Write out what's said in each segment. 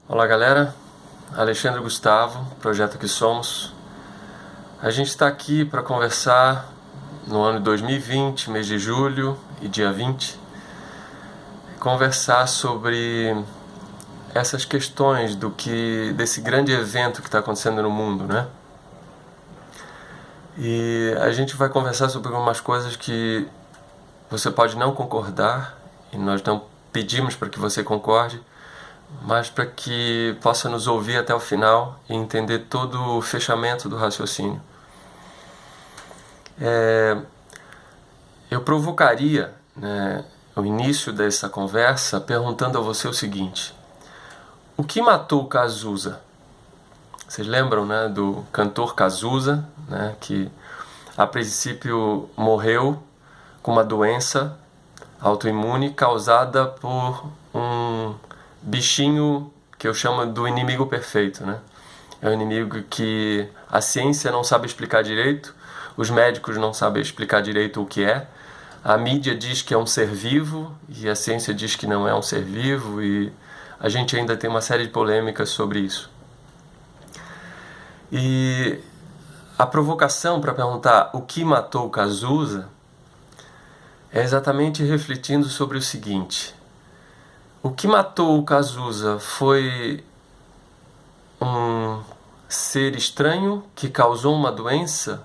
Olá galera, Alexandre Gustavo, Projeto Que Somos. A gente está aqui para conversar no ano de 2020, mês de julho e dia 20, conversar sobre essas questões desse grande evento que está acontecendo no mundo, né? E a gente vai conversar sobre algumas coisas que você pode não concordar, e nós não pedimos para que você concorde, mas para que possa nos ouvir até o final e entender todo o fechamento do raciocínio. Eu provocaria, o início dessa conversa perguntando a você o seguinte: o que matou Cazuza? Vocês lembram, do cantor Cazuza, que a princípio morreu com uma doença autoimune causada por um bichinho que eu chamo do inimigo perfeito, né? É um inimigo que a ciência não sabe explicar direito, os médicos não sabem explicar direito o que é, a mídia diz que é um ser vivo e a ciência diz que não é um ser vivo, e a gente ainda tem uma série de polêmicas sobre isso. E a provocação para perguntar o que matou Cazuza é exatamente refletindo sobre o seguinte: o que matou o Cazuza foi um ser estranho que causou uma doença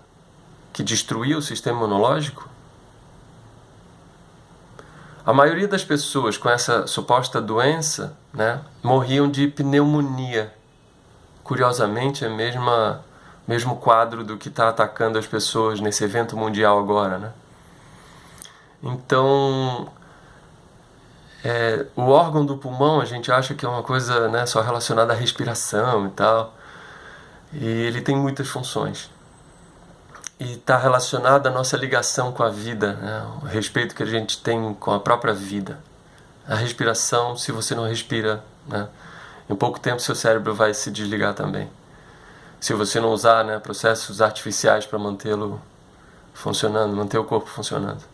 que destruiu o sistema imunológico? A maioria das pessoas com essa suposta doença, morriam de pneumonia. Curiosamente, é o mesmo quadro do que está atacando as pessoas nesse evento mundial agora, Então, o órgão do pulmão a gente acha que é uma coisa só relacionada à respiração e tal, e ele tem muitas funções. E está relacionado à nossa ligação com a vida, o respeito que a gente tem com a própria vida. A respiração, se você não respira, em pouco tempo seu cérebro vai se desligar também. Se você não usar processos artificiais para mantê-lo funcionando, manter o corpo funcionando.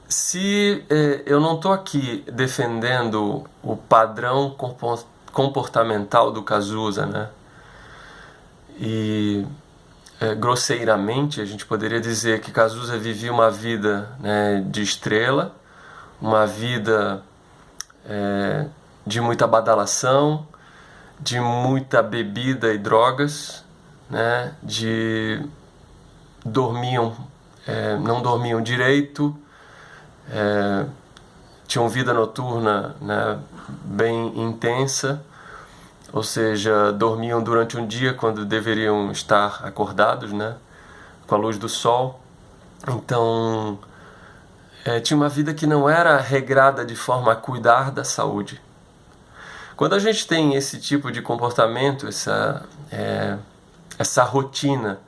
Se eu não estou aqui defendendo o padrão comportamental do Cazuza, e grosseiramente a gente poderia dizer que Cazuza vivia uma vida de estrela, uma vida de muita badalação, de muita bebida e drogas, não dormiam direito, tinham vida noturna bem intensa, ou seja, dormiam durante um dia quando deveriam estar acordados, com a luz do sol. Então, tinha uma vida que não era regrada de forma a cuidar da saúde. Quando a gente tem esse tipo de comportamento, essa rotina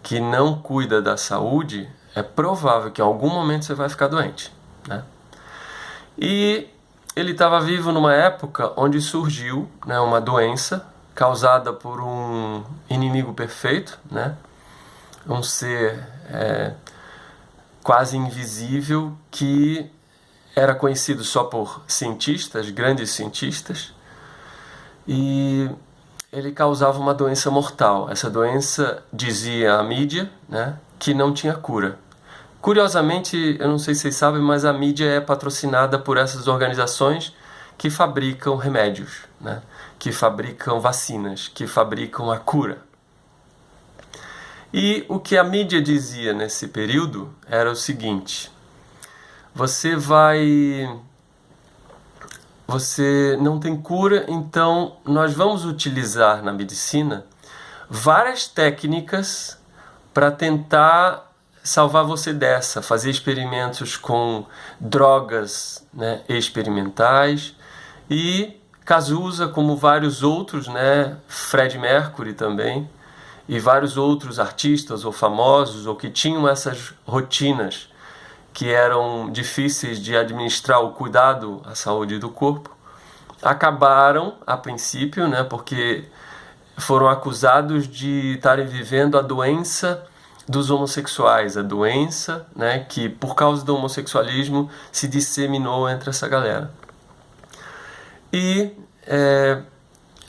que não cuida da saúde, é provável que em algum momento você vai ficar doente, E ele estava vivo numa época onde surgiu uma doença causada por um inimigo perfeito, um ser quase invisível que era conhecido só por cientistas, grandes cientistas, e ele causava uma doença mortal. Essa doença, dizia a mídia, que não tinha cura. Curiosamente, eu não sei se vocês sabem, mas a mídia é patrocinada por essas organizações que fabricam remédios, que fabricam vacinas, que fabricam a cura. E o que a mídia dizia nesse período era o seguinte: você não tem cura, então nós vamos utilizar na medicina várias técnicas para tentar salvar você dessa, fazer experimentos com drogas experimentais, e Cazuza, como vários outros, Freddie Mercury também, e vários outros artistas ou famosos, ou que tinham essas rotinas que eram difíceis de administrar o cuidado à saúde do corpo, acabaram, a princípio, porque foram acusados de estarem vivendo a doença dos homossexuais, a doença, né, que por causa do homossexualismo se disseminou entre essa galera. E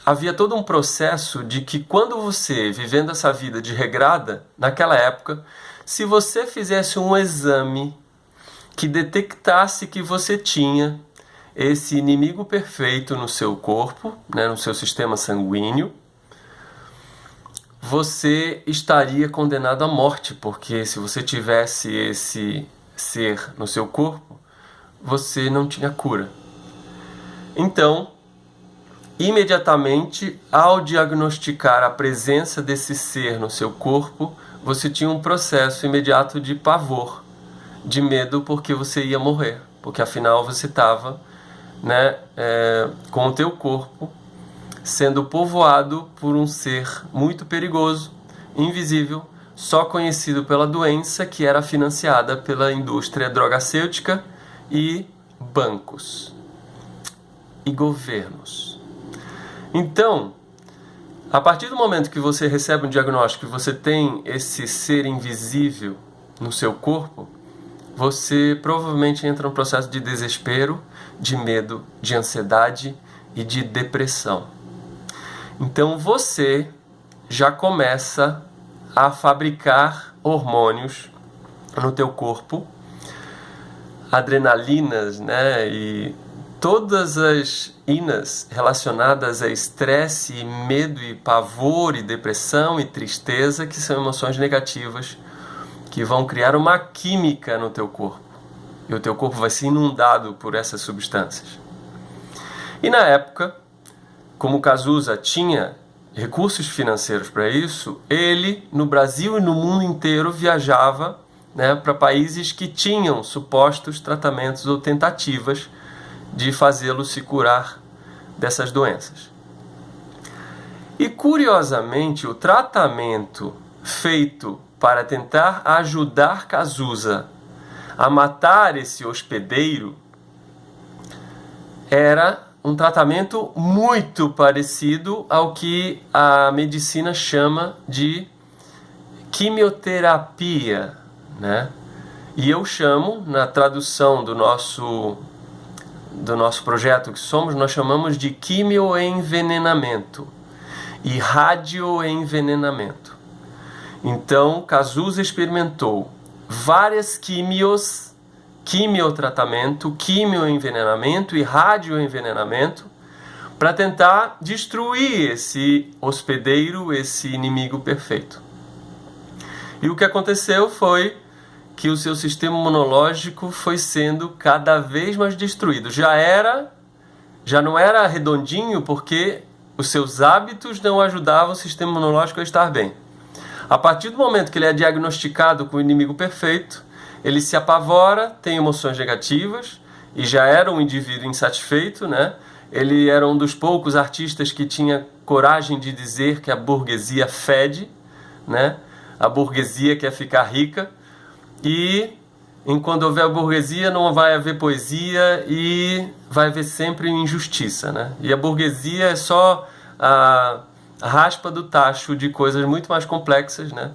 havia todo um processo de que quando você, vivendo essa vida de regrada, naquela época, se você fizesse um exame que detectasse que você tinha esse inimigo perfeito no seu corpo, né, no seu sistema sanguíneo, você estaria condenado à morte, porque se você tivesse esse ser no seu corpo, você não tinha cura. Então, imediatamente, ao diagnosticar a presença desse ser no seu corpo, você tinha um processo imediato de pavor, de medo, porque você ia morrer, porque afinal você estava, né, com o teu corpo sendo povoado por um ser muito perigoso, invisível, só conhecido pela doença que era financiada pela indústria drogacêutica e bancos e governos. Então, a partir do momento que você recebe um diagnóstico e você tem esse ser invisível no seu corpo, você provavelmente entra num processo de desespero, de medo, de ansiedade e de depressão. Então você já começa a fabricar hormônios no teu corpo, adrenalinas, né, e todas as inas relacionadas a estresse, medo e pavor e depressão e tristeza, que são emoções negativas que vão criar uma química no teu corpo. E o teu corpo vai ser inundado por essas substâncias. E na época, como Cazuza tinha recursos financeiros para isso, ele, no Brasil e no mundo inteiro, viajava, né, para países que tinham supostos tratamentos ou tentativas de fazê-lo se curar dessas doenças. E, curiosamente, o tratamento feito para tentar ajudar Cazuza a matar esse hospedeiro era um tratamento muito parecido ao que a medicina chama de quimioterapia, né? E eu chamo, na tradução do nosso projeto que somos, nós chamamos de quimioenvenenamento e radioenvenenamento. Então, Cazuza experimentou várias quimiotratamento, quimioenvenenamento e radioenvenenamento para tentar destruir esse hospedeiro, esse inimigo perfeito. E o que aconteceu foi que o seu sistema imunológico foi sendo cada vez mais destruído. Já não era redondinho porque os seus hábitos não ajudavam o sistema imunológico a estar bem. A partir do momento que ele é diagnosticado com o inimigo perfeito, ele se apavora, tem emoções negativas e já era um indivíduo insatisfeito, né? Ele era um dos poucos artistas que tinha coragem de dizer que a burguesia fede, né? A burguesia quer ficar rica e enquanto houver a burguesia não vai haver poesia e vai haver sempre injustiça, né? E a burguesia é só a raspa do tacho de coisas muito mais complexas, né?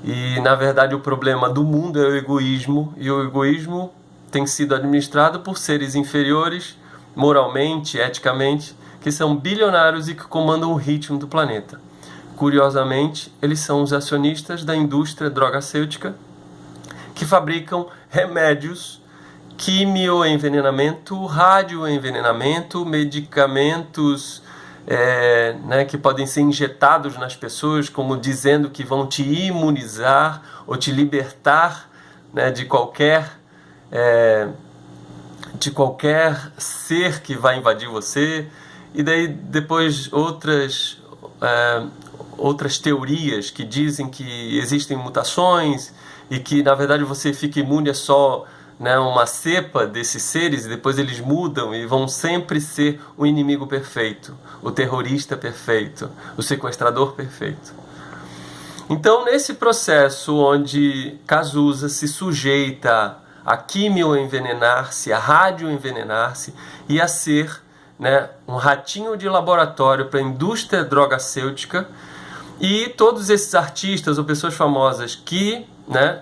E, na verdade, o problema do mundo é o egoísmo, e o egoísmo tem sido administrado por seres inferiores, moralmente, eticamente, que são bilionários e que comandam o ritmo do planeta. Curiosamente, eles são os acionistas da indústria drogacêutica que fabricam remédios, quimioenvenenamento, radioenvenenamento, medicamentos né, que podem ser injetados nas pessoas, como dizendo que vão te imunizar ou te libertar, né, de qualquer ser que vai invadir você. E daí depois outras teorias que dizem que existem mutações e que na verdade você fica imune a só, né, uma cepa desses seres, e depois eles mudam e vão sempre ser o inimigo perfeito, o terrorista perfeito, o sequestrador perfeito. Então, nesse processo onde Cazuza se sujeita a quimioenvenenar-se, a radioenvenenar-se e a ser, né, um ratinho de laboratório para a indústria drogacêutica, E todos esses artistas ou pessoas famosas que, né,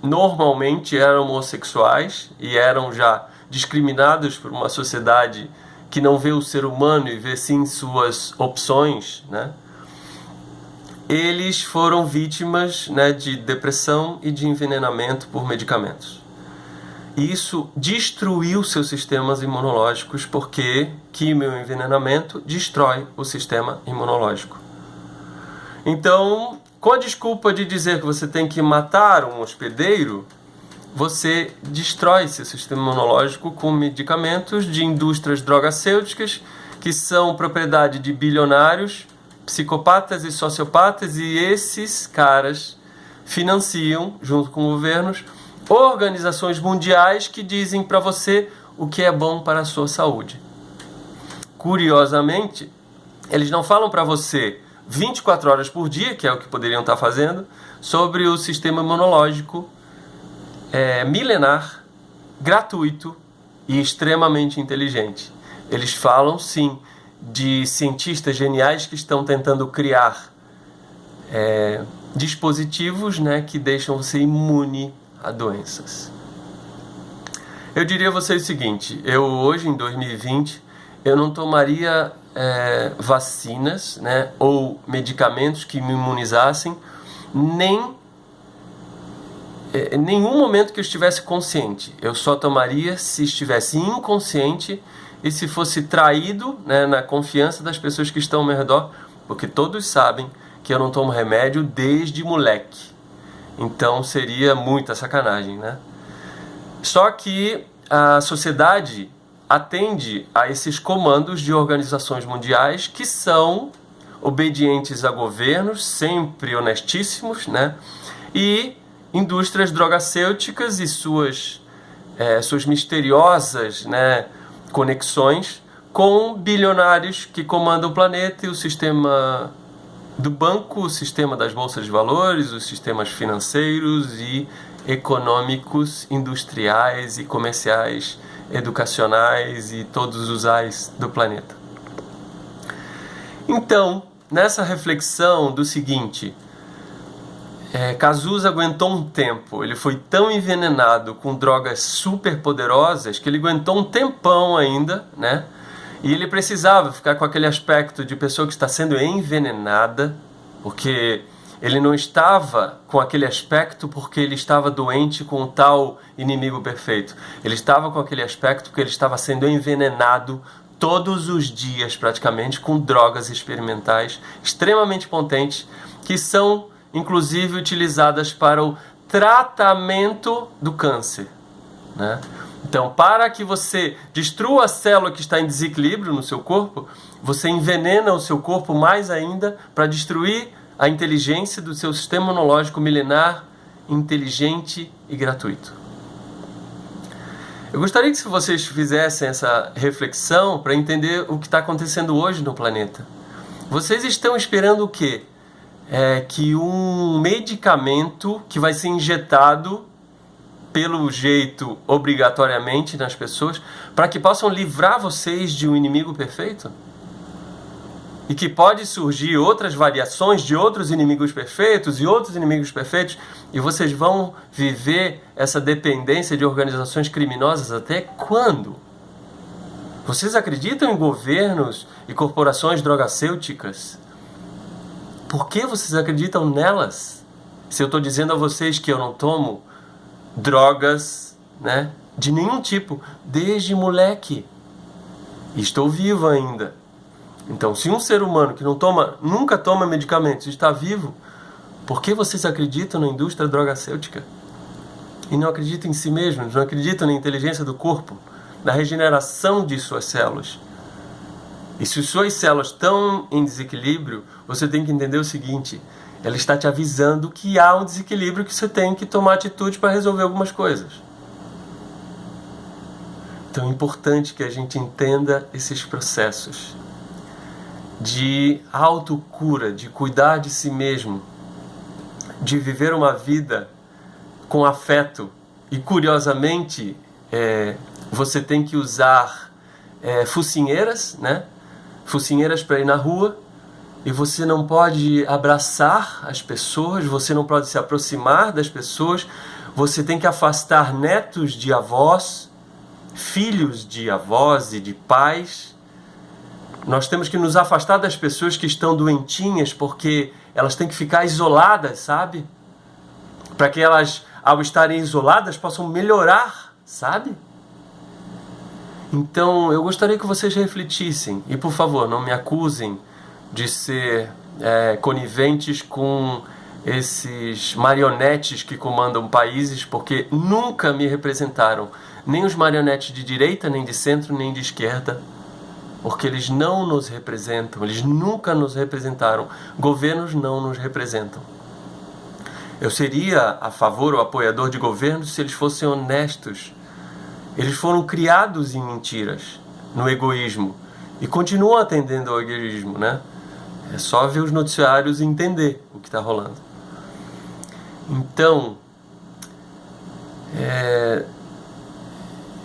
normalmente eram homossexuais e eram já discriminados por uma sociedade que não vê o ser humano e vê sim suas opções, né, eles foram vítimas, né, de depressão e de envenenamento por medicamentos. E isso destruiu seus sistemas imunológicos, porque quimioenvenenamento destrói o sistema imunológico. Então, com a desculpa de dizer que você tem que matar um hospedeiro, você destrói seu sistema imunológico com medicamentos de indústrias drogacêuticas que são propriedade de bilionários, psicopatas e sociopatas, e esses caras financiam, junto com governos, organizações mundiais que dizem para você o que é bom para a sua saúde. Curiosamente, eles não falam para você 24 horas por dia, que é o que poderiam estar fazendo, sobre o sistema imunológico milenar, gratuito e extremamente inteligente. Eles falam, sim, de cientistas geniais que estão tentando criar dispositivos, né, que deixam você imune a doenças. Eu diria a você o seguinte: eu hoje, em 2020, eu não tomaria vacinas, né, ou medicamentos que me imunizassem, nem em nenhum momento que eu estivesse consciente. Eu só tomaria se estivesse inconsciente e se fosse traído, né, na confiança das pessoas que estão ao meu redor, porque todos sabem que eu não tomo remédio desde moleque. Então seria muita sacanagem, né? Só que a sociedade atende a esses comandos de organizações mundiais que são obedientes a governos, sempre honestíssimos, né? E indústrias drogacêuticas e suas misteriosas, né, conexões com bilionários que comandam o planeta e o sistema do banco, o sistema das bolsas de valores, os sistemas financeiros e econômicos, industriais e comerciais, educacionais e todos os ais do planeta. Então, nessa reflexão do seguinte, Cazuza aguentou um tempo, ele foi tão envenenado com drogas super poderosas que ele aguentou um tempão ainda, né? E ele precisava ficar com aquele aspecto de pessoa que está sendo envenenada, porque ele não estava com aquele aspecto porque ele estava doente com o tal inimigo perfeito. Ele estava com aquele aspecto porque ele estava sendo envenenado todos os dias, praticamente, com drogas experimentais extremamente potentes, que são, inclusive, utilizadas para o tratamento do câncer, né? Então, para que você destrua a célula que está em desequilíbrio no seu corpo, você envenena o seu corpo mais ainda para destruir a inteligência do seu sistema imunológico milenar, inteligente e gratuito. Eu gostaria que vocês fizessem essa reflexão para entender o que está acontecendo hoje no planeta. Vocês estão esperando o quê? Que um medicamento que vai ser injetado pelo jeito obrigatoriamente nas pessoas, para que possam livrar vocês de um inimigo perfeito? E que pode surgir outras variações de outros inimigos perfeitos e outros inimigos perfeitos, e vocês vão viver essa dependência de organizações criminosas até quando? Vocês acreditam em governos e corporações drogacêuticas? Por que vocês acreditam nelas? Se eu estou dizendo a vocês que eu não tomo drogas, né, de nenhum tipo, desde moleque, e estou vivo ainda. Então, se um ser humano que nunca toma medicamentos está vivo, por que vocês acreditam na indústria drogacêutica? E não acreditam em si mesmos, não acreditam na inteligência do corpo, na regeneração de suas células. E se suas células estão em desequilíbrio, você tem que entender o seguinte: ela está te avisando que há um desequilíbrio, que você tem que tomar atitude para resolver algumas coisas. Então é importante que a gente entenda esses processos de autocura, de cuidar de si mesmo, de viver uma vida com afeto. E curiosamente, você tem que usar focinheiras, né? Focinheiras para ir na rua, e você não pode abraçar as pessoas, você não pode se aproximar das pessoas, você tem que afastar netos de avós, filhos de avós e de pais. Nós temos que nos afastar das pessoas que estão doentinhas, porque elas têm que ficar isoladas, sabe? Para que elas, ao estarem isoladas, possam melhorar, sabe? Então, eu gostaria que vocês refletissem. E, por favor, não me acusem de ser coniventes com esses marionetes que comandam países, porque nunca me representaram. Nem os marionetes de direita, nem de centro, nem de esquerda. Porque eles não nos representam. Eles nunca nos representaram. Governos não nos representam. Eu seria a favor ou apoiador de governos se eles fossem honestos. Eles foram criados em mentiras, no egoísmo, e continuam atendendo ao egoísmo, né? É só ver os noticiários e entender o que está rolando. Então,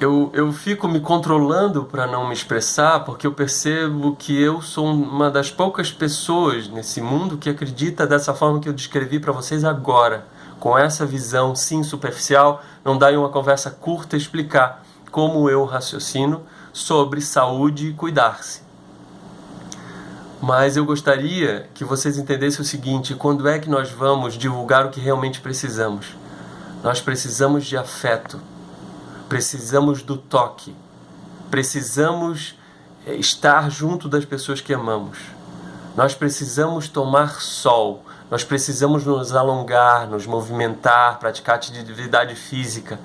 eu fico me controlando para não me expressar, porque eu percebo que eu sou uma das poucas pessoas nesse mundo que acredita dessa forma que eu descrevi para vocês agora. Com essa visão, sim, superficial, não dá em uma conversa curta explicar como eu raciocino sobre saúde e cuidar-se. Mas eu gostaria que vocês entendessem o seguinte: quando é que nós vamos divulgar o que realmente precisamos? Nós precisamos de afeto, precisamos do toque, precisamos estar junto das pessoas que amamos. Nós precisamos tomar sol, nós precisamos nos alongar, nos movimentar, praticar atividade física.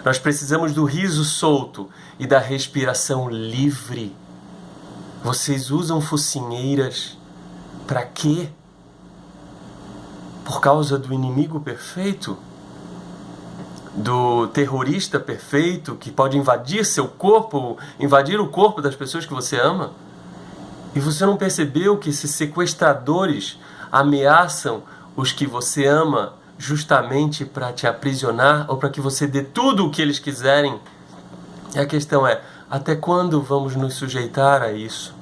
Nós precisamos do riso solto e da respiração livre. Vocês usam focinheiras para quê? Por causa do inimigo perfeito? Do terrorista perfeito que pode invadir seu corpo, invadir o corpo das pessoas que você ama? E você não percebeu que esses sequestradores ameaçam os que você ama justamente para te aprisionar ou para que você dê tudo o que eles quiserem? E a questão é, até quando vamos nos sujeitar a isso?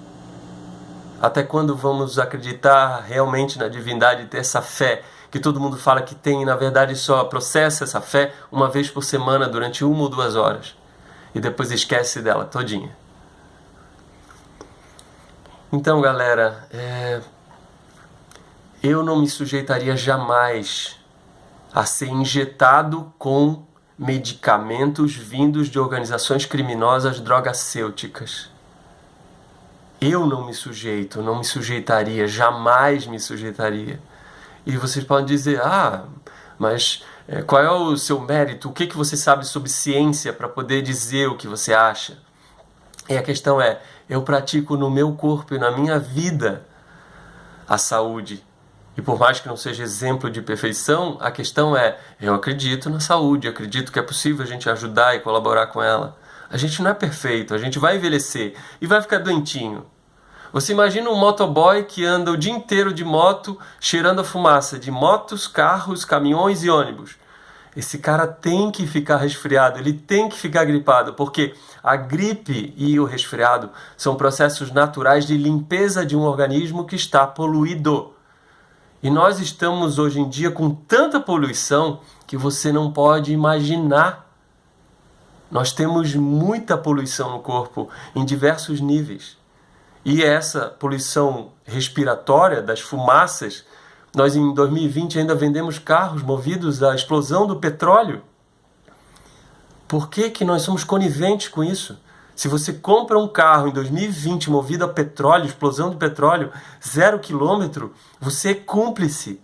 Até quando vamos acreditar realmente na divindade e ter essa fé que todo mundo fala que tem e na verdade só processa essa fé uma vez por semana durante 1 ou 2 horas e depois esquece dela todinha? Então, galera, eu não me sujeitaria jamais a ser injetado com medicamentos vindos de organizações criminosas drogacêuticas. Eu não me sujeito, não me sujeitaria, jamais me sujeitaria. E vocês podem dizer, mas qual é o seu mérito? O que você sabe sobre ciência para poder dizer o que você acha? E a questão é, eu pratico no meu corpo e na minha vida a saúde. E por mais que não seja exemplo de perfeição, a questão é, eu acredito na saúde, acredito que é possível a gente ajudar e colaborar com ela. A gente não é perfeito, a gente vai envelhecer e vai ficar doentinho. Você imagina um motoboy que anda o dia inteiro de moto, cheirando a fumaça de motos, carros, caminhões e ônibus. Esse cara tem que ficar resfriado, ele tem que ficar gripado, porque a gripe e o resfriado são processos naturais de limpeza de um organismo que está poluído. E nós estamos hoje em dia com tanta poluição que você não pode imaginar. Nós temos muita poluição no corpo em diversos níveis. E essa poluição respiratória das fumaças, nós em 2020 ainda vendemos carros movidos à explosão do petróleo. Por que nós somos coniventes com isso? Se você compra um carro em 2020 movido a petróleo, explosão de petróleo, 0 quilômetro, você é cúmplice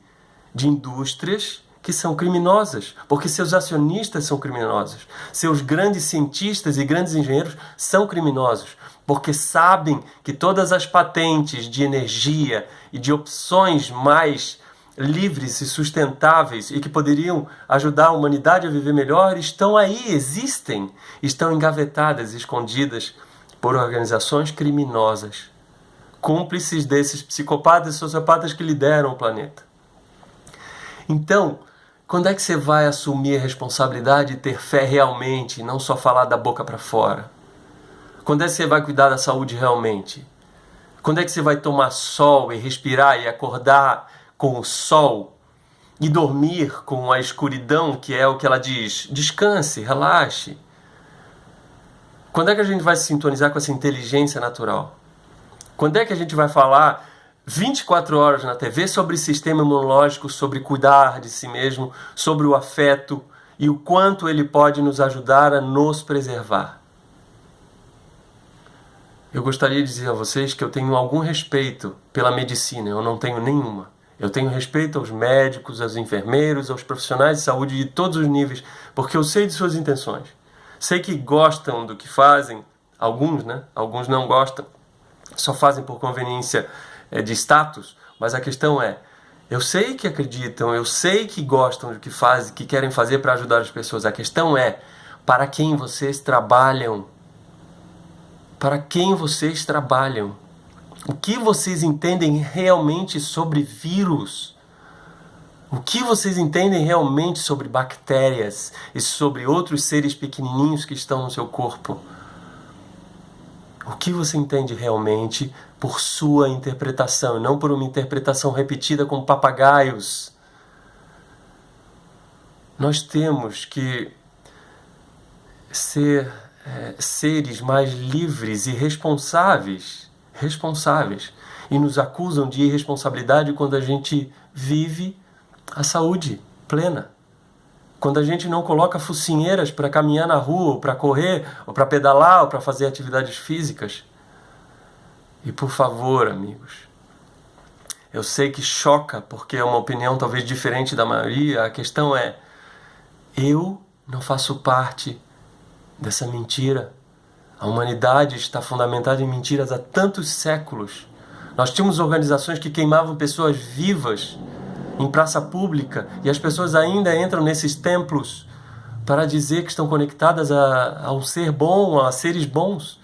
de indústrias que são criminosas, porque seus acionistas são criminosos, seus grandes cientistas e grandes engenheiros são criminosos, porque sabem que todas as patentes de energia e de opções mais livres e sustentáveis e que poderiam ajudar a humanidade a viver melhor estão aí, existem, estão engavetadas, escondidas por organizações criminosas, cúmplices desses psicopatas e sociopatas que lideram o planeta. Então, quando é que você vai assumir a responsabilidade e ter fé realmente, e não só falar da boca para fora? Quando é que você vai cuidar da saúde realmente? Quando é que você vai tomar sol e respirar e acordar com o sol e dormir com a escuridão, que é o que ela diz? Descanse, relaxe. Quando é que a gente vai se sintonizar com essa inteligência natural? Quando é que a gente vai falar 24 horas na TV sobre sistema imunológico, sobre cuidar de si mesmo, sobre o afeto e o quanto ele pode nos ajudar a nos preservar? Eu gostaria de dizer a vocês que eu tenho algum respeito pela medicina, eu não tenho nenhuma. Eu tenho respeito aos médicos, aos enfermeiros, aos profissionais de saúde de todos os níveis, porque eu sei de suas intenções. Sei que gostam do que fazem, alguns, né? Alguns não gostam, só fazem por conveniência de status, mas a questão é, eu sei que acreditam, eu sei que gostam do que fazem, que querem fazer para ajudar as pessoas. A questão é, para quem vocês trabalham? Para quem vocês trabalham? O que vocês entendem realmente sobre vírus? O que vocês entendem realmente sobre bactérias e sobre outros seres pequenininhos que estão no seu corpo? O que você entende realmente por sua interpretação e não por uma interpretação repetida com papagaios? Nós temos que ser seres mais livres e responsáveis, e nos acusam de irresponsabilidade quando a gente vive a saúde plena. Quando a gente não coloca focinheiras para caminhar na rua, ou para correr, ou para pedalar, ou para fazer atividades físicas. E por favor, amigos, eu sei que choca, porque é uma opinião talvez diferente da maioria, a questão é, eu não faço parte dessa mentira. A humanidade está fundamentada em mentiras há tantos séculos. Nós tínhamos organizações que queimavam pessoas vivas em praça pública e as pessoas ainda entram nesses templos para dizer que estão conectadas a um ser bom, a seres bons.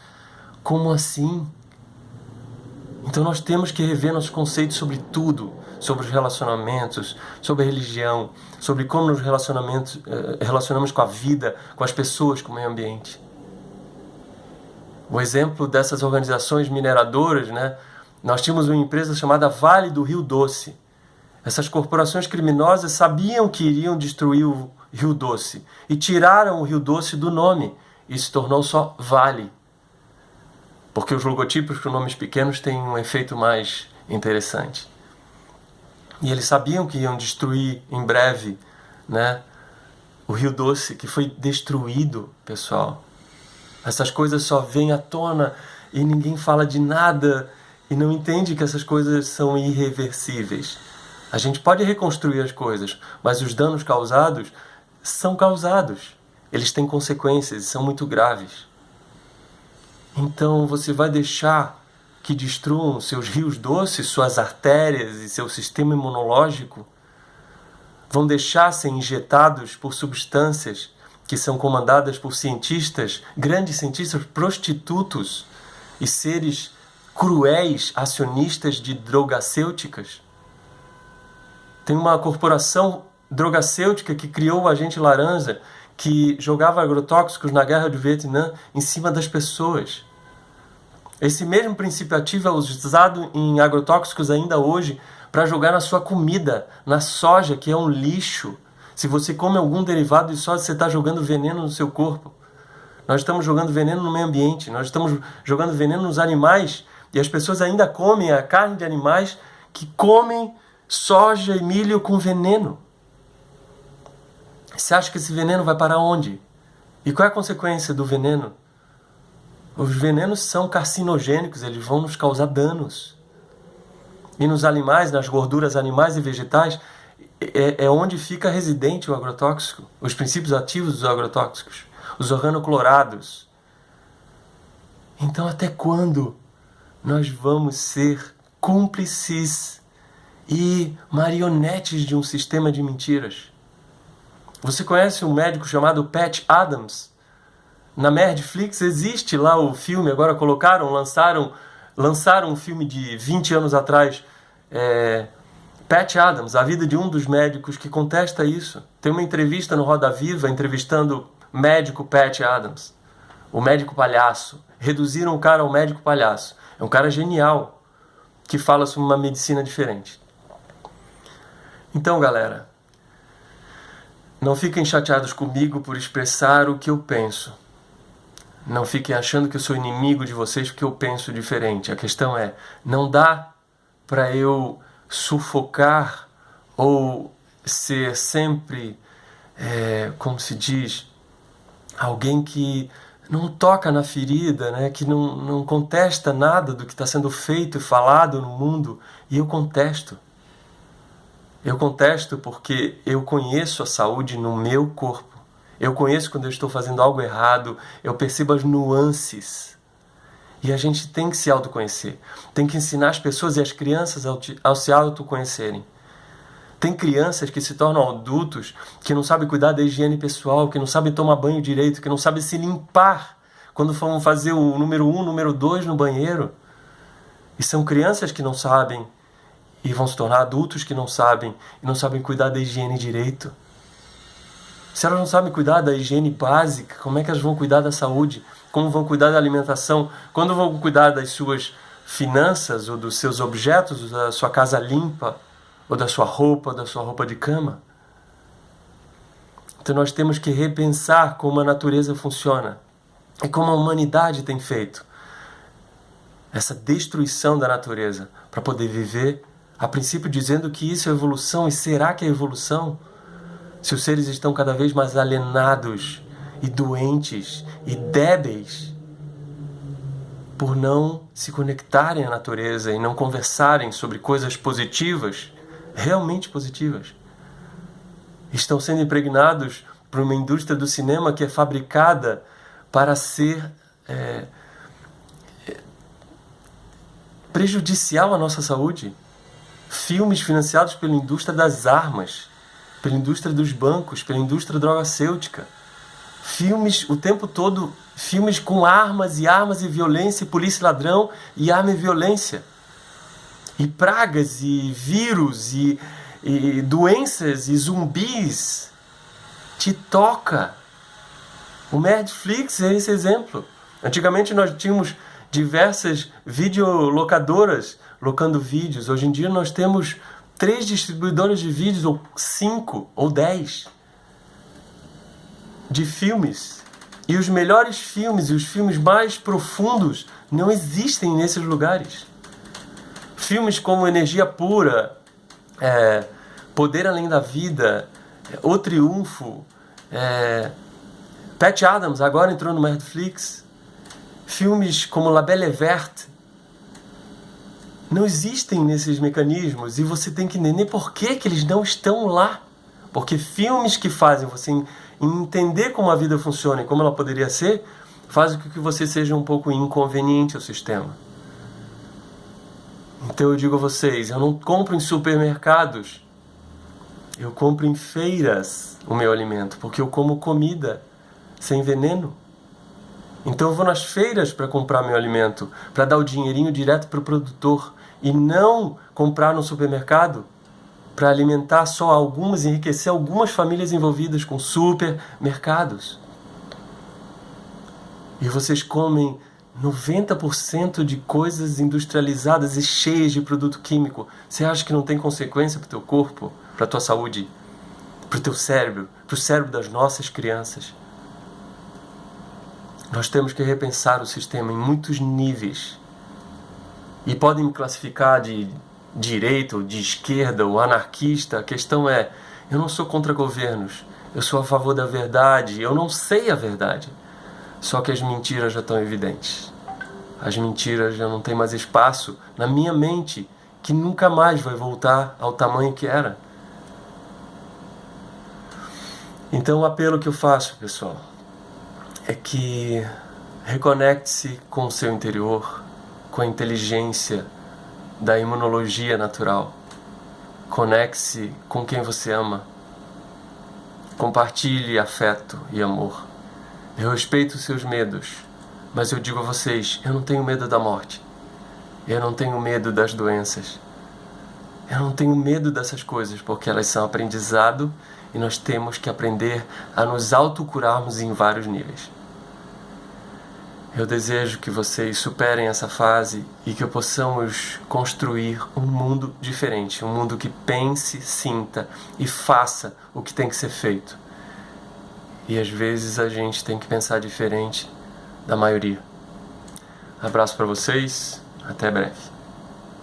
Como assim? Então nós temos que rever nossos conceitos sobre tudo, sobre os relacionamentos, sobre a religião, sobre como nos relacionamos com a vida, com as pessoas, com o meio ambiente. O exemplo dessas organizações mineradoras, né? Nós tínhamos uma empresa chamada Vale do Rio Doce. Essas corporações criminosas sabiam que iriam destruir o Rio Doce e tiraram o Rio Doce do nome e se tornou só Vale. Porque os logotipos com nomes pequenos têm um efeito mais interessante. E eles sabiam que iam destruir em breve, né, o Rio Doce, que foi destruído, pessoal. Essas coisas só vêm à tona e ninguém fala de nada e não entende que essas coisas são irreversíveis. A gente pode reconstruir as coisas, mas os danos causados são causados. Eles têm consequências e são muito graves. Então você vai deixar que destruam seus rios doces, suas artérias e seu sistema imunológico? Vão deixar ser injetados por substâncias que são comandadas por cientistas, grandes cientistas prostitutos e seres cruéis acionistas de drogacêuticas? Tem uma corporação drogacêutica que criou o agente laranja, que jogava agrotóxicos na guerra do Vietnã em cima das pessoas. Esse mesmo princípio ativo é usado em agrotóxicos ainda hoje para jogar na sua comida, na soja, que é um lixo. Se você come algum derivado de soja, você está jogando veneno no seu corpo. Nós estamos jogando veneno no meio ambiente, nós estamos jogando veneno nos animais, e as pessoas ainda comem a carne de animais que comem soja e milho com veneno. Você acha que esse veneno vai parar onde? E qual é a consequência do veneno? Os venenos são carcinogênicos, eles vão nos causar danos. E nos animais, nas gorduras animais e vegetais, é onde fica residente o agrotóxico, os princípios ativos dos agrotóxicos, os organoclorados. Então até quando nós vamos ser cúmplices e marionetes de um sistema de mentiras? Você conhece um médico chamado Pat Adams? Na Netflix existe lá o filme, agora lançaram um filme de 20 anos atrás, Pat Adams, a vida de um dos médicos que contesta isso. Tem uma entrevista no Roda Viva entrevistando o médico Pat Adams, o médico palhaço. Reduziram o cara ao médico palhaço. É um cara genial, que fala sobre uma medicina diferente. Então, galera, não fiquem chateados comigo por expressar o que eu penso. Não fiquem achando que eu sou inimigo de vocês porque eu penso diferente. A questão é, não dá para eu sufocar ou ser sempre, como se diz, alguém que não toca na ferida, né? Que não contesta nada do que está sendo feito e falado no mundo. E eu contesto. Eu contesto porque eu conheço a saúde no meu corpo. Eu conheço quando eu estou fazendo algo errado, eu percebo as nuances. E a gente tem que se autoconhecer. Tem que ensinar as pessoas e as crianças ao se autoconhecerem. Tem crianças que se tornam adultos que não sabem cuidar da higiene pessoal, que não sabem tomar banho direito, que não sabem se limpar quando vão fazer o número 1, número 2 no banheiro. E são crianças que não sabem e vão se tornar adultos que não sabem e não sabem cuidar da higiene direito. Se elas não sabem cuidar da higiene básica, como é que elas vão cuidar da saúde? Como vão cuidar da alimentação? Quando vão cuidar das suas finanças ou dos seus objetos, da sua casa limpa, ou da sua roupa de cama? Então nós temos que repensar como a natureza funciona e como a humanidade tem feito essa destruição da natureza para poder viver, a princípio dizendo que isso é evolução. E será que é evolução? Se os seres estão cada vez mais alienados e doentes e débeis por não se conectarem à natureza e não conversarem sobre coisas positivas, realmente positivas. Estão sendo impregnados por uma indústria do cinema que é fabricada para ser prejudicial à nossa saúde. Filmes financiados pela indústria das armas, pela indústria dos bancos, pela indústria drogacêutica. Filmes o tempo todo, filmes com armas e violência, e polícia e ladrão, e arma e violência. E pragas, e vírus, e doenças, e zumbis. Te toca. O Netflix é esse exemplo. Antigamente nós tínhamos diversas videolocadoras locando vídeos. Hoje em dia nós temos 3 distribuidoras de vídeos, ou 5, ou 10, de filmes. E os melhores filmes e os filmes mais profundos não existem nesses lugares. Filmes como Energia Pura, Poder Além da Vida, O Triunfo, Pat Adams agora entrou no Netflix. Filmes como La Belle et Verte não existem nesses mecanismos, e você tem que entender por que eles não estão lá. Porque filmes que fazem você entender como a vida funciona e como ela poderia ser, fazem com que você seja um pouco inconveniente ao sistema. Então eu digo a vocês, eu não compro em supermercados, eu compro em feiras o meu alimento, porque eu como comida sem veneno. Então eu vou nas feiras para comprar meu alimento, para dar o dinheirinho direto para o produtor, e não comprar no supermercado para alimentar só algumas, enriquecer algumas famílias envolvidas com supermercados. E vocês comem 90% de coisas industrializadas e cheias de produto químico. Você acha que não tem consequência para o teu corpo, para a tua saúde, para o teu cérebro, para o cérebro das nossas crianças? Nós temos que repensar o sistema em muitos níveis. E podem me classificar de direita ou de esquerda ou anarquista. A questão é, eu não sou contra governos. Eu sou a favor da verdade. Eu não sei a verdade. Só que as mentiras já estão evidentes. As mentiras já não têm mais espaço na minha mente, que nunca mais vai voltar ao tamanho que era. Então o apelo que eu faço, pessoal, é que reconecte-se com o seu interior, com a inteligência da imunologia natural. Conecte-se com quem você ama. Compartilhe afeto e amor. Eu respeito os seus medos, mas eu digo a vocês, eu não tenho medo da morte. Eu não tenho medo das doenças. Eu não tenho medo dessas coisas, porque elas são aprendizado e nós temos que aprender a nos autocurarmos em vários níveis. Eu desejo que vocês superem essa fase e que possamos construir um mundo diferente, um mundo que pense, sinta e faça o que tem que ser feito. E às vezes a gente tem que pensar diferente da maioria. Abraço para vocês, até breve.